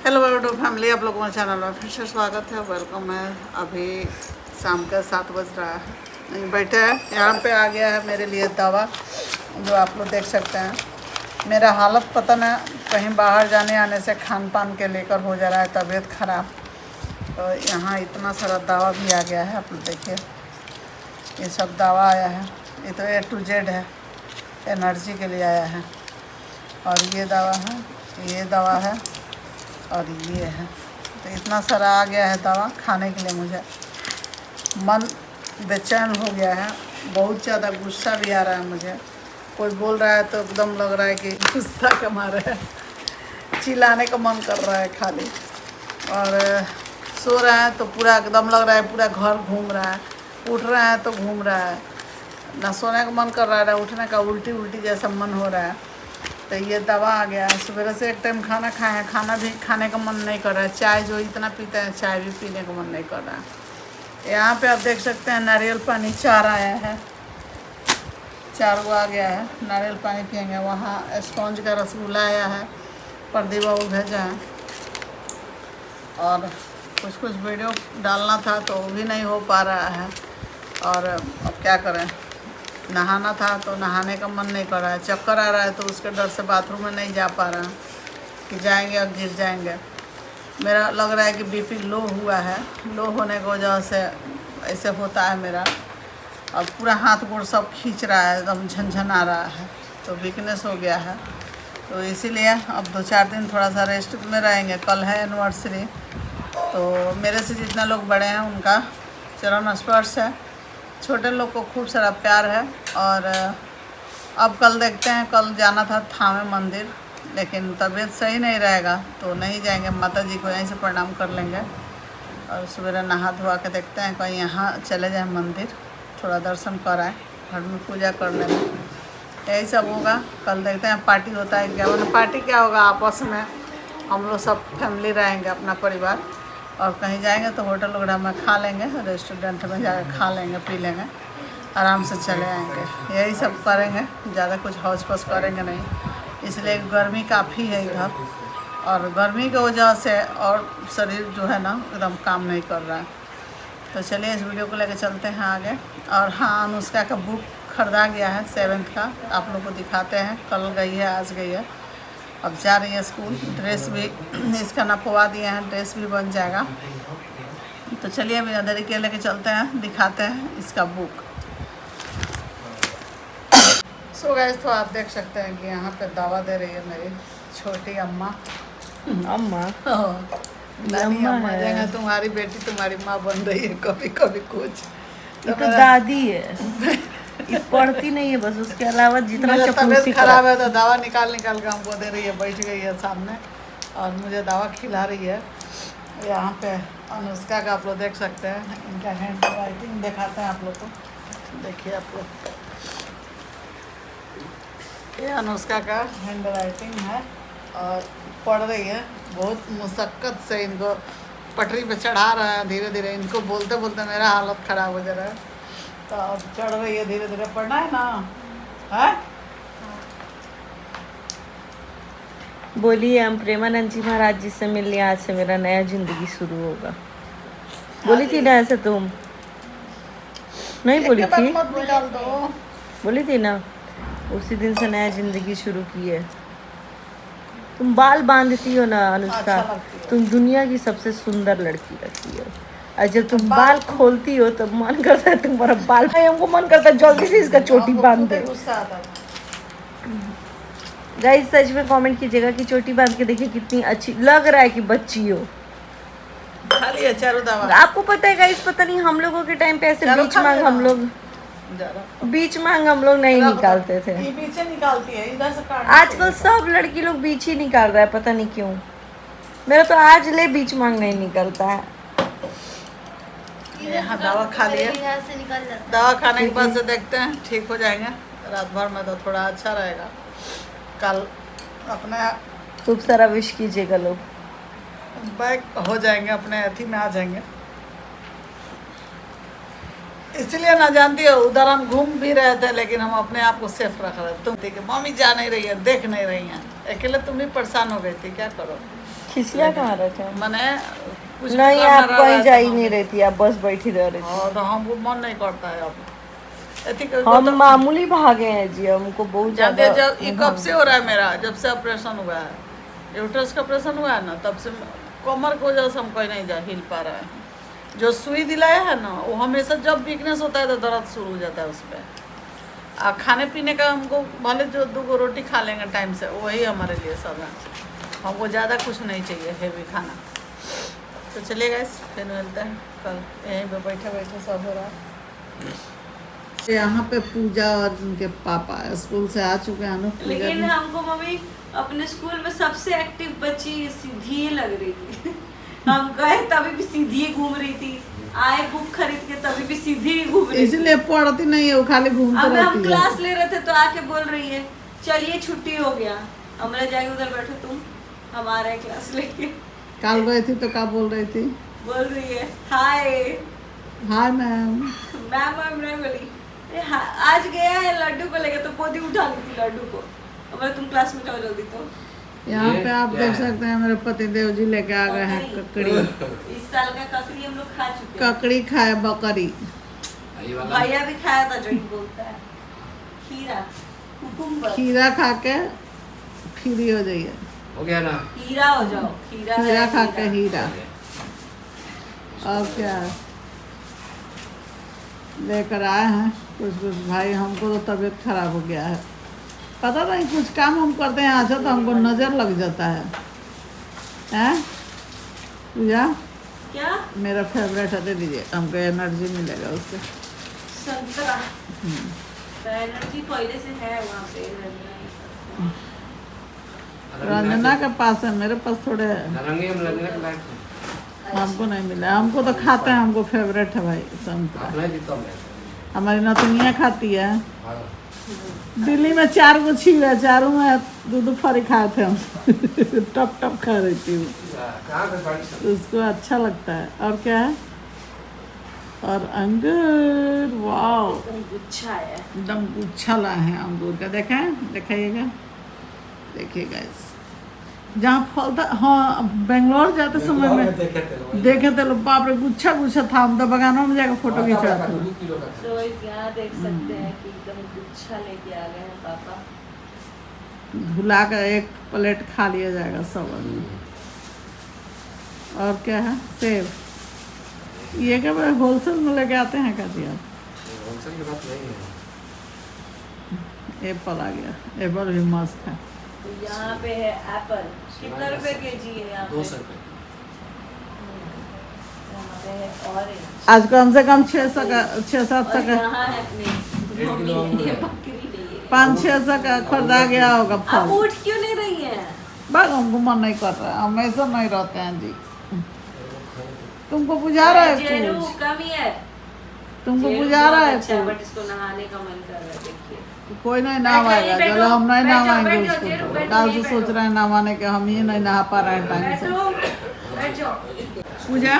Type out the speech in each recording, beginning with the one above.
Hello welcome to family, आप लोगों का चैनल में फिर से स्वागत है, वेलकम है। अभी शाम का 7 बज रहा है, बैठे हैं। यहाँ पे आ गया है मेरे लिए दवा, जो आप लोग देख सकते हैं। मेरा हालत पता ना, कहीं बाहर जाने आने से खान पान के लेकर हो जा रहा है तबीयत ख़राब। तो यहाँ इतना सारा दवा भी आ गया है, आप लोग देखिए। ये सब दवा आया है, ये तो A to Z है, एनर्जी के लिए आया है। और ये दवा है, ये दवा है और ये है। तो इतना सारा आ गया है दवा खाने के लिए। मुझे मन बेचैन हो गया है, बहुत ज़्यादा गुस्सा भी आ रहा है मुझे। कोई बोल रहा है तो एकदम लग रहा है कि गुस्सा का मारा है, चिल्लाने का मन कर रहा है खाली। और सो रहा है तो पूरा एकदम लग रहा है पूरा घर घूम रहा है, उठ रहा है तो घूम रहा है। ना सोने का मन कर रहा है ना उठने का, उल्टी उल्टी जैसा मन हो रहा है। तो ये दवा आ गया है। सुबह से एक टाइम खाना खाए हैं, खाना भी खाने का मन नहीं कर रहा है। चाय जो इतना पीते हैं, चाय भी पीने का मन नहीं कर रहा है। यहाँ पे आप देख सकते हैं नारियल पानी 4 आया है, 4 वो आ गया है। नारियल पानी पियेंगे। वहाँ स्पॉन्ज का रसगुल्ला आया है, प्रदीप बाबू भेजा है। और कुछ वीडियो डालना था तो वो भी नहीं हो पा रहा है। और अब क्या करें, नहाना था तो नहाने का मन नहीं कर रहा है। चक्कर आ रहा है तो उसके डर से बाथरूम में नहीं जा पा रहा है कि जाएंगे और गिर जाएंगे। मेरा लग रहा है कि बीपी लो हुआ है। लो होने की वजह से ऐसे होता है मेरा। और पूरा हाथ गोड़ सब खींच रहा है, एकदम झनझन आ रहा है। तो वीकनेस हो गया है। तो इसीलिए अब 2-4 दिन थोड़ा सा रेस्ट में रहेंगे। कल है एनिवर्सरी, तो मेरे से जितना लोग बड़े हैं उनका चरण स्पर्श है। छोटे लोग को खूब सारा प्यार है। और अब कल देखते हैं, कल जाना था थामे मंदिर, लेकिन तबीयत सही नहीं रहेगा तो नहीं जाएंगे। माता जी को यहीं से प्रणाम कर लेंगे और सवेरे नहा धोवा के देखते हैं कहीं यहाँ चले जाएं मंदिर, थोड़ा दर्शन कराएं, घर में पूजा कर लेंगे। यही सब होगा। कल देखते हैं पार्टी होता है क्या। मतलब पार्टी क्या होगा, आपस में हम लोग सब फैमिली रहेंगे, अपना परिवार। और कहीं जाएंगे तो होटल वगैरह में खा लेंगे, रेस्टोरेंट में जाकर खा लेंगे, पी लेंगे, आराम से चले आएंगे। यही सब करेंगे, ज़्यादा कुछ हौस पौस करेंगे नहीं। इसलिए गर्मी काफ़ी है इधर, और गर्मी की वजह से और शरीर जो है ना एकदम काम नहीं कर रहा है। तो चलिए इस वीडियो को लेकर चलते हैं आगे। और हाँ, अनुष्का का बुक खरीदा गया है 7th का, आप लोग को दिखाते हैं। कल गई है, आज गई है, अब जा रही है स्कूल। ड्रेस भी इसका नपवा दिए हैं, ड्रेस भी बन जाएगा। तो चलिए अभी अदर के लेके चलते हैं, दिखाते हैं इसका बुक। सो गाइस, तो आप देख सकते हैं कि यहाँ पे दवा दे रही है मेरी छोटी अम्मा। नानी अम्मा जगह तुम्हारी बेटी तुम्हारी माँ बन रही है कभी कभी कुछ। तो दादी है ये पढ़ती नहीं है बस, उसके अलावा जितना तबीयत खराब है तो दवा निकाल के हमको दे रही है। बैठ गई है सामने और मुझे दवा खिला रही है। यहाँ पे अनुष्का का आप लोग देख सकते हैं, इनका हैंड राइटिंग दिखाते हैं आप लोग को। देखिए आप लोग, ये अनुष्का का हैंड राइटिंग है और पढ़ रही है। बहुत मुशक्क़त से इनको पटरी पे चढ़ा रहा है धीरे धीरे। इनको बोलते बोलते मेरा हालत ख़राब हो जा रहा है। तो अब चढ़ रही है धीरे धीरे। पढ़ना है ना, है? बोलिए, हम प्रेमानंद जी महाराज जी से मिलने आज से मेरा नया जिंदगी शुरू होगा। बोली थी ना ऐसे तुम? नहीं बोली थी? मत निकाल दो। बोली थी ना, उसी दिन से नया जिंदगी शुरू की है। तुम बाल बांधती हो ना अनुष्का, अच्छा, तुम दुनिया की सबसे सुंदर लड़की लगती हो। और जब तुम बाल खोलती हो तब मन करता है तुम्हारा बाल, हमको मन करता है जल्दी से इसका चोटी बांध दे। गाइस सच में कमेंट कीजिएगा कि चोटी बांध के देखिए कितनी अच्छी लग रहा है कि बच्ची हो। खाली है चारों दवा। आपको पता है गाइस, पता नहीं हम लोगों के टाइम पे ऐसे बीच मांग हम लोग नहीं निकालते थे। ये पीछे निकालती है, इधर से काट। आजकल सब लड़की लोग बीच ही निकाल रहा है, पता नहीं क्यों। मेरा तो आज ले बीच मांग नहीं निकलता है। यहाँ दवा खा लिया, दवा खाने के बाद से देखते हैं ठीक हो जाएंगे। रात भर में तो थोड़ा अच्छा रहेगा। कल अपने खूब सारा विश कीजिएगा, लोग बैक हो जाएंगे, अपने अथी में आ जाएंगे। इसलिए ना जानती हो, उधर हम घूम भी रहे थे लेकिन हम अपने आप को सेफ रख रहे थे। तुम देखिए मम्मी जा नहीं रही है, देख नहीं रही हैं, अकेले तुम भी परेशान हो गई थी। क्या करो, खिसिया कहाँ रहे थे? मैंने कुछ नहीं, करना आप रह कहीं रहा जा था ही हम। नहीं रही थी, आप बस बैठी रह रही थी। हाँ, तो हमको मन नहीं करता है अब। हम मामूली भागे हैं जी, हमको बहुत जानते ज्यादा जब ये कब से हो रहा है मेरा, जब से ऑपरेशन हुआ है, यूट्रस का ऑपरेशन हुआ है ना, तब से कमर की वजह से हम कहीं नहीं जा हिल पा रहा है। जो सुई दिलाया है ना, वो हमेशा जब वीकनेस होता है तो दर्द शुरू हो जाता है उस पर। खाने पीने का हमको भले जो 2 रोटी खा लेंगे टाइम से, वही हमारे लिए सब है। हमको ज़्यादा कुछ नहीं चाहिए हेवी खाना। तो चलिए गाइस, फिर मिलते हैं कल। यहीं पे बैठे बैठे सब हो रहा है। यहाँ पे पूजा और उनके पापा स्कूल से आ चुके हैं ना। लेकिन हमको मम्मी अपने स्कूल में सबसे एक्टिव बच्ची सीधी लग रही थी। हम गए तभी भी सीधी घूम रही थी, आए बुक खरीद के तभी भी सीधी घूम रही थी। इसलिए पढ़ती नहीं है वो, खाली घूमती रहती है। हम क्लास ले रहे थे तो आके बोल रही है चलिए छुट्टी हो गया, हमारे जाके उधर बैठो तुम, हम आ रहे हैं क्लास लेके। कल गई थी तो क्या बोल रही थी? बोल रही है हाय हाय मैम। मैम नहीं बोली, आज गया है लड्डू को लेके, तो गोदी उठा ली थी लड्डू को। अब तुम क्लास में जाओ जल्दी। तो यहाँ पे आप देख सकते हैं मेरे पति देव जी लेके आ गए हैं ककड़ी। इस साल का ककड़ी हम लोग खा चुके हैं। ककड़ी खाए बकरी। भैया भी खाया था, जो ही बोलता है खीरा कुकुम्बर। खीरा खा के फ्री हो जाइए। हो गया ना, हीरा हो जाओ। खीरा खा के हीरा। और क्या लेकर आए हैं कुछ भाई। हमको तो तबीयत खराब हो गया है, पता नहीं कुछ काम हम करते हैं अच्छा तो हमको नजर लग जाता है। हैं पूजा? क्या? मेरा फेवरेट है, दे दीजिए, हमको एनर्जी मिलेगा उससे। संतरा। तो एनर्जी पहले से है वहाँ पे। रंजना के पास है, मेरे पास थोड़े नारंगी हम रंजना के लायक हैं। हमको नहीं मिला। हमको तो खाते हैं, हमको फेवरेट है भाई संतरा। अपना भी कम है। हमारी नतनिया खाती है। हाँ। दिल्ली में 4 गो छील है, चारों में 2 फरी खाए थे हम। टप टप खा रही थी वो। कहाँ पे बारिश है? उसको अच्छा लगता है। और क्या है? और अंगूर, वाओ गुच्छा है, एकदम गुच्छा लाए हैं अंगूर का। देखें, दिखाइएगा, देखिएगा इस जहाँ फल था। हाँ, बेंगलोर जाते समय में देखे थे लोग, बाप रे गुच्छा गुच्छा था। हम तो बगानों में जाकर फोटो खींचा था। तो यहाँ देख सकते हैं कि एकदम गुच्छा लेके आ गए हैं पापा। धुला कर 1 प्लेट खा लिया जाएगा सब आदमी। और क्या है? सेब। ये क्या भाई होलसेल में लेके आते हैं क्या दिया? होलसेल की बात नहीं है। एप्पल आ गया, एप्पल भी मस्त है। यहाँ पे है एप्पल, कितना रुपए केजी है यहाँ पे? 200 रुपये। यहाँ पे है ऑरेंज। आज कम से कम 600 का, 6-7 और का, यहाँ है अपनी 1 किलो अंगूर ये है। बकरी नहीं है। 500-600 का खरीदा गया होगा आप फल। उठ क्यों नहीं रही हैं? बस हमको मन नहीं कर रहा है, हमेशा नहीं रहते हैं जी। तुमको बुझा रहा है जेरू कुछ? Come here. तुमको जेरू बुझा बहुत रहा है अच्छा है, कुछ? बट इसको नहाने का मन कर रहा है। देखिए कोई नहीं नहाएगा, बैठो, चलो हम नहीं बैठ जाओ, नहाएंगे बैठ जाओ, उसको। जेरू, तो बैठो, कल से यहीं सोच बैठो। रहे हैं नहाने के, हम ही नहीं नहा पा रहे हैं टाइम से। बैठो, बैठ जाओ। पूजा,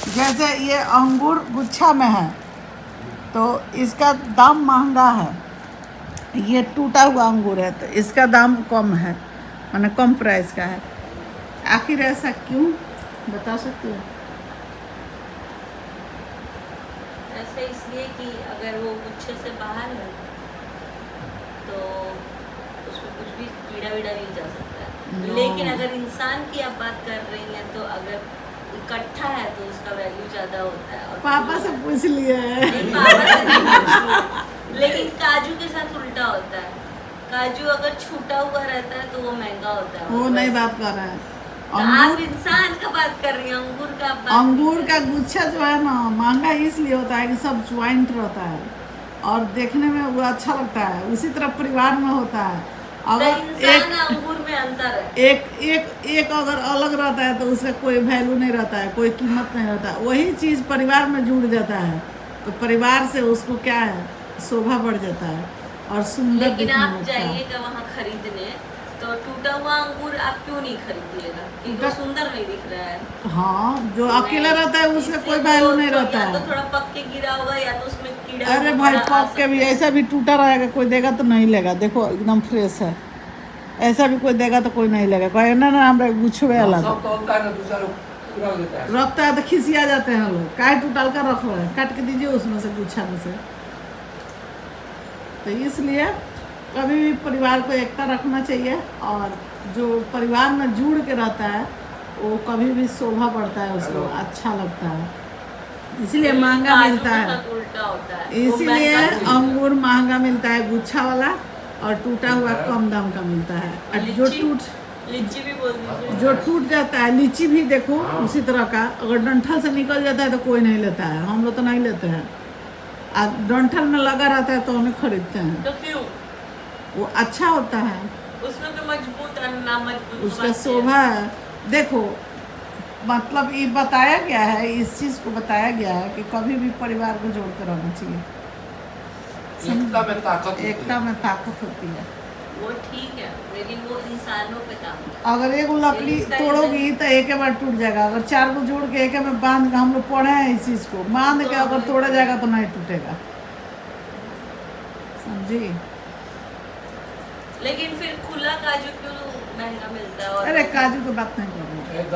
जैसे ये अंगूर गुच्छा में है तो इसका दाम महंगा है। ये टूटा हुआ अंगूर है तो इसका दाम कम है, माने कम प्राइस का है। आखिर ऐसा क्यों, बता सकते हो? ऐसे इसलिए कि अगर वो गुच्छे से बाहर है तो उसमें कुछ भी कीड़ा वीड़ा नहीं जा सकता है। No. लेकिन अगर इंसान की आप बात कर रही हैं तो अगर इकट्ठा है तो उसका वैल्यू ज्यादा होता है। और पापा से पूछ लिए नहीं, पापा से नहीं पूछी। लेकिन काजू के साथ उल्टा होता है। काजू अगर छूटा हुआ रहता है तो वो महंगा होता है। वो नहीं बात कर रहा है। तो आप इंसान का बात कर रही हैं, अंगूर का आप बात अंगूर का गुच्छा जो है ना महंगा इसलिए होता है कि सब ज्वाइंट रहता है और देखने में वो अच्छा लगता है। उसी तरह परिवार में होता है। तो अगर इंसान अंगूर में अंतर है। एक अगर अलग रहता है तो उसका कोई वैल्यू नहीं रहता है, कोई कीमत नहीं रहता है। वही चीज़ परिवार में जुड़ जाता है तो परिवार से उसको क्या है, शोभा बढ़ जाता है और सुंदर लेकिन दिखने आप लगता है। जाइएगा वहाँ खरीदने तो टूटा हुआ अंगूर आप क्यों नहीं खरीदिएगा? क्योंकि वो सुंदर नहीं दिख रहा है। हाँ, जो अकेला रहता है उसका इसलिए कोई वैल्यू नहीं तो रहता या तो है। थोड़ा पक के गिरा होगा या तो उसमें कीड़ा अरे होगा, भाई बड़ा आ पक के भी सकता है। ऐसा भी टूटा रहेगा, कोई देगा तो नहीं लेगा। देखो एकदम फ्रेश है। ऐसा भी कोई देगा तो कोई नहीं लेगा, कहे ना ना हमरा गुच्छवे वाला सब तो होता है ना, दूसरा लोग पूरा हो देता है। रखता है तो खिसिया जाते हैं लोग, काट उटाल कर रख रहे हैं, काट के दीजिए उसमें से गुच्छा में से। तो इसलिए कभी भी परिवार को एकता रखना चाहिए, और जो परिवार में जुड़ के रहता है वो कभी भी शोभा बढ़ता है, उसको अच्छा लगता है, इसलिए महंगा काजू मिलता के है। साथ उल्टा होता है, वो इसीलिए महंगा नहीं है। अंगूर महंगा मिलता है गुच्छा वाला, और टूटा हुआ कम दाम का मिलता है। और जो लीची भी बोल दीजिए। जो टूट जाता है, लीची भी देखो उसी तरह का, अगर डंठल से निकल जाता है तो कोई नहीं लेता है, हम लोग तो नहीं लेते हैं, और डंठल में लगा रहता है तो हमें खरीदते हैं, तो क्यों? वो अच्छा होता है, उसमें तो मजबूत है ना, मजबूत उसका बात है। शोभा है। देखो मतलब ये बताया गया है, इस चीज़ को बताया गया है कि कभी भी परिवार को जोड़ कर रहना चाहिए, एकता में ताकत होती है। एकता में ताकत होती है। वो ठीक है, लेकिन वो इंसानों पे काम है। अगर एक लकड़ी इसका तोड़ोगी तो एक बार टूट जाएगा, अगर 4 को जोड़ के एक में बांध के, हम लोग पढ़े हैं इस चीज़ को, बांध के अगर तोड़ा जाएगा तो नहीं टूटेगा, समझी। लेकिन फिर खुला काजू क्यों महंगा मिलता है? और अरे काजू की बात नहीं कर रहे हैं।